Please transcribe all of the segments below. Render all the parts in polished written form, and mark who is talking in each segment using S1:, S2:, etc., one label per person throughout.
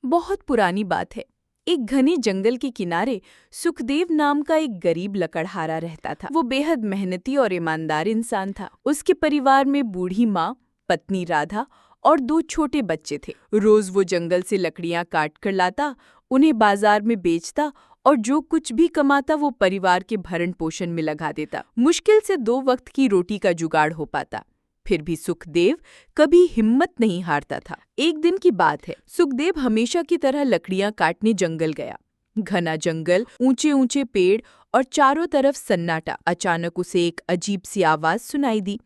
S1: बहुत पुरानी बात है। एक घने जंगल के किनारे सुखदेव नाम का एक गरीब लकड़हारा रहता था। वो बेहद मेहनती और ईमानदार इंसान था। उसके परिवार में बूढ़ी माँ, पत्नी राधा और 2 छोटे बच्चे थे। रोज वो जंगल से लकड़ियाँ काट कर लाता, उन्हें बाजार में बेचता और जो कुछ भी कमाता वो परिवार के भरण पोषण में लगा देता। मुश्किल से 2 वक्त की रोटी का जुगाड़ हो पाता। फिर भी सुखदेव कभी हिम्मत नहीं हारता था। एक दिन की बात है, सुखदेव हमेशा की तरह लकड़ियां काटने जंगल गया। घना जंगल, ऊंचे ऊंचे पेड़ और चारों तरफ सन्नाटा। अचानक उसे एक अजीब सी आवाज सुनाई दी।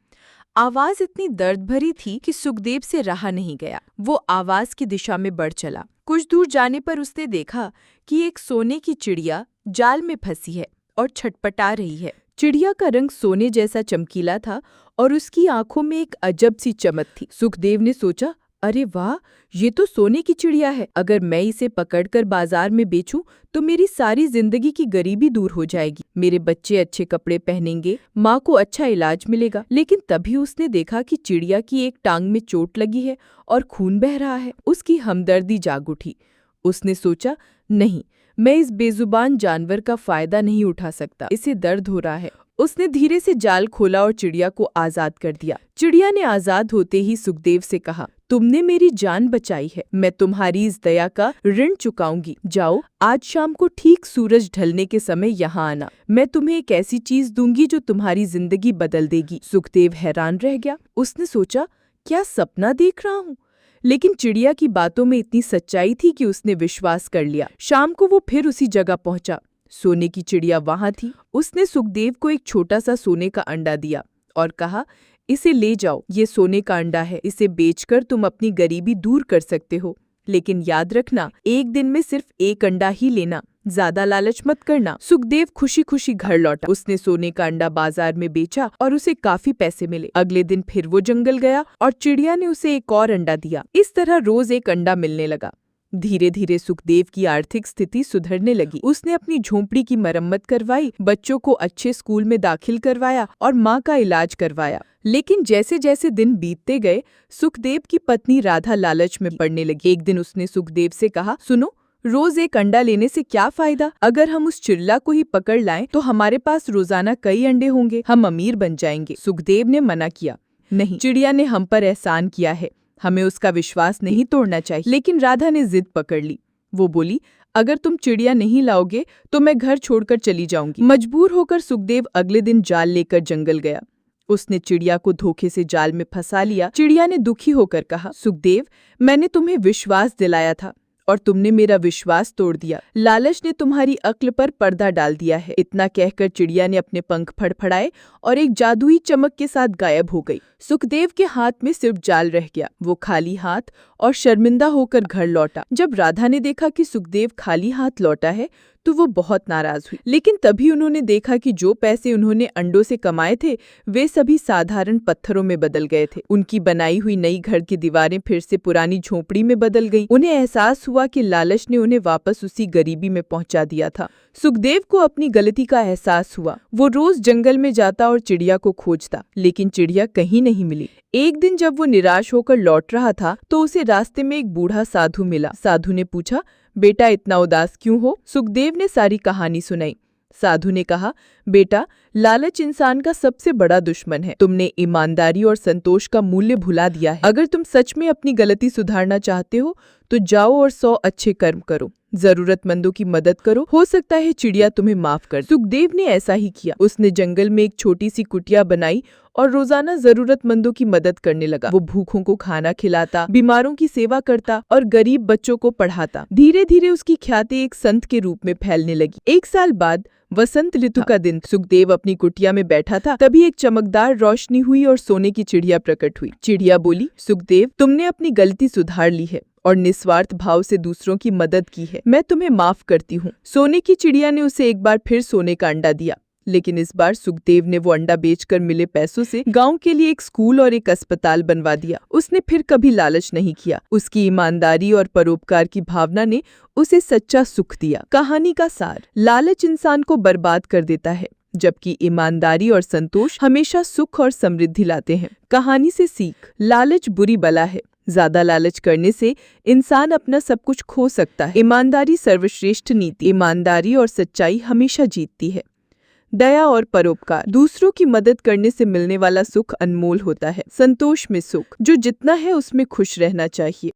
S1: आवाज इतनी दर्द भरी थी कि सुखदेव से रहा नहीं गया। वो आवाज की दिशा में बढ़ चला। कुछ दूर जाने पर उसने देखा कि एक सोने की चिड़िया जाल में फंसी है और छटपटा रही है। चिड़िया का रंग सोने जैसा चमकीला था और उसकी आंखों में एक अजब सी चमक थी। सुखदेव ने सोचा, अरे वाह, ये तो सोने की चिड़िया है। अगर मैं इसे पकड़कर बाजार में बेचूं तो मेरी सारी जिंदगी की गरीबी दूर हो जाएगी। मेरे बच्चे अच्छे कपड़े पहनेंगे, माँ को अच्छा इलाज मिलेगा। लेकिन तभी उसने देखा कि चिड़िया की एक टांग में चोट लगी है और खून बह रहा है। उसकी हमदर्दी जाग उठी। उसने सोचा, नहीं, मैं इस बेजुबान जानवर का फायदा नहीं उठा सकता। इसे दर्द हो रहा है। उसने धीरे से जाल खोला और चिड़िया को आजाद कर दिया। चिड़िया ने आजाद होते ही सुखदेव से कहा, तुमने मेरी जान बचाई है, मैं तुम्हारी इस दया का ऋण चुकाऊंगी। जाओ, आज शाम को ठीक सूरज ढलने के समय यहाँ आना। मैं तुम्हें एक ऐसी चीज दूंगी जो तुम्हारी जिंदगी बदल देगी। सुखदेव हैरान रह गया। उसने सोचा, क्या सपना देख रहा हूँ? लेकिन चिड़िया की बातों में इतनी सच्चाई थी कि उसने विश्वास कर लिया। शाम को वो फिर उसी जगह पहुंचा। सोने की चिड़िया वहां थी। उसने सुखदेव को एक छोटा सा सोने का अंडा दिया और कहा, इसे ले जाओ, ये सोने का अंडा है। इसे बेचकर तुम अपनी गरीबी दूर कर सकते हो। लेकिन याद रखना, एक दिन में सिर्फ एक अंडा ही लेना, ज्यादा लालच मत करना। सुखदेव खुशी खुशी घर लौटा। उसने सोने का अंडा बाजार में बेचा और उसे काफी पैसे मिले। अगले दिन फिर वो जंगल गया और चिड़िया ने उसे एक और अंडा दिया। इस तरह रोज एक अंडा मिलने लगा। धीरे धीरे सुखदेव की आर्थिक स्थिति सुधरने लगी। उसने अपनी झोंपड़ी की मरम्मत करवाई, बच्चों को अच्छे स्कूल में दाखिल करवाया और माँ का इलाज करवाया। लेकिन जैसे जैसे दिन बीतते गए, सुखदेव की पत्नी राधा लालच में पड़ने लगी। एक दिन उसने सुखदेव से कहा, सुनो, रोज एक अंडा लेने से क्या फायदा? अगर हम उस चिड़िया को ही पकड़ लाएं तो हमारे पास रोजाना कई अंडे होंगे, हम अमीर बन जाएंगे। सुखदेव ने मना किया, नहीं, चिड़िया ने हम पर एहसान किया है, हमें उसका विश्वास नहीं तोड़ना चाहिए। लेकिन राधा ने जिद पकड़ ली। वो बोली, अगर तुम चिड़िया नहीं लाओगे तो मैं घर छोड़कर चली जाऊंगी। मजबूर होकर सुखदेव अगले दिन जाल लेकर जंगल गया। उसने चिड़िया को धोखे से जाल में फंसा लिया। चिड़िया ने दुखी होकर कहा, सुखदेव, मैंने तुम्हें विश्वास दिलाया था और तुमने मेरा विश्वास तोड़ दिया। लालच ने तुम्हारी अक्ल पर पर्दा डाल दिया है। इतना कहकर चिड़िया ने अपने पंख फड़फड़ाए और एक जादुई चमक के साथ गायब हो गई। सुखदेव के हाथ में सिर्फ जाल रह गया। वो खाली हाथ और शर्मिंदा होकर घर लौटा। जब राधा ने देखा कि सुखदेव खाली हाथ लौटा है तो वो बहुत नाराज हुई। लेकिन तभी उन्होंने देखा कि जो पैसे उन्होंने अंडों से कमाए थे वे सभी साधारण पत्थरों में बदल गए थे। उनकी बनाई हुई नई घर की दीवारें फिर से पुरानी झोपड़ी में बदल गई। उन्हें एहसास हुआ कि लालच ने उन्हें वापस उसी गरीबी में पहुंचा दिया था। सुखदेव को अपनी गलती का एहसास हुआ। वो रोज जंगल में जाता और चिड़िया को खोजता, लेकिन चिड़िया कहीं नहीं मिली। एक दिन जब वो निराश होकर लौट रहा था तो उसे रास्ते में एक बूढ़ा साधु मिला। साधु ने पूछा, बेटा, इतना उदास क्यों हो? सुखदेव ने सारी कहानी सुनाई। साधु ने कहा, बेटा, लालच इंसान का सबसे बड़ा दुश्मन है। तुमने ईमानदारी और संतोष का मूल्य भुला दिया है। अगर तुम सच में अपनी गलती सुधारना चाहते हो तो जाओ और 100 अच्छे कर्म करो, जरूरतमंदों की मदद करो, हो सकता है चिड़िया तुम्हें माफ कर। सुखदेव ने ऐसा ही किया। उसने जंगल में एक छोटी सी कुटिया बनाई और रोजाना जरूरतमंदों की मदद करने लगा। वो भूखों को खाना खिलाता, बीमारों की सेवा करता और गरीब बच्चों को पढ़ाता। धीरे धीरे उसकी ख्याति एक संत के रूप में फैलने लगी। 1 साल बाद वसंत ऋतु का दिन, सुखदेव अपनी कुटिया में बैठा था। तभी एक चमकदार रोशनी हुई और सोने की चिड़िया प्रकट हुई। चिड़िया बोली, सुखदेव, तुमने अपनी गलती सुधार ली है और निस्वार्थ भाव से दूसरों की मदद की है। मैं तुम्हें माफ करती हूँ। सोने की चिड़िया ने उसे एक बार फिर सोने का अंडा दिया। लेकिन इस बार सुखदेव ने वो अंडा बेचकर मिले पैसों से गांव के लिए एक स्कूल और एक अस्पताल बनवा दिया। उसने फिर कभी लालच नहीं किया। उसकी ईमानदारी और परोपकार की भावना ने उसे सच्चा सुख दिया। कहानी का सार, लालच इंसान को बर्बाद कर देता है, जबकि ईमानदारी और संतोष हमेशा सुख और समृद्धि लाते हैं। कहानी से सीख, लालच बुरी बला है,
S2: ज्यादा लालच करने से इंसान अपना सब कुछ खो सकता है। ईमानदारी सर्वश्रेष्ठ नीति। ईमानदारी और सच्चाई हमेशा जीतती है। दया और परोपकार। दूसरों की मदद करने से मिलने वाला सुख अनमोल होता है। संतोष में सुख। जो जितना है उसमें खुश रहना चाहिए।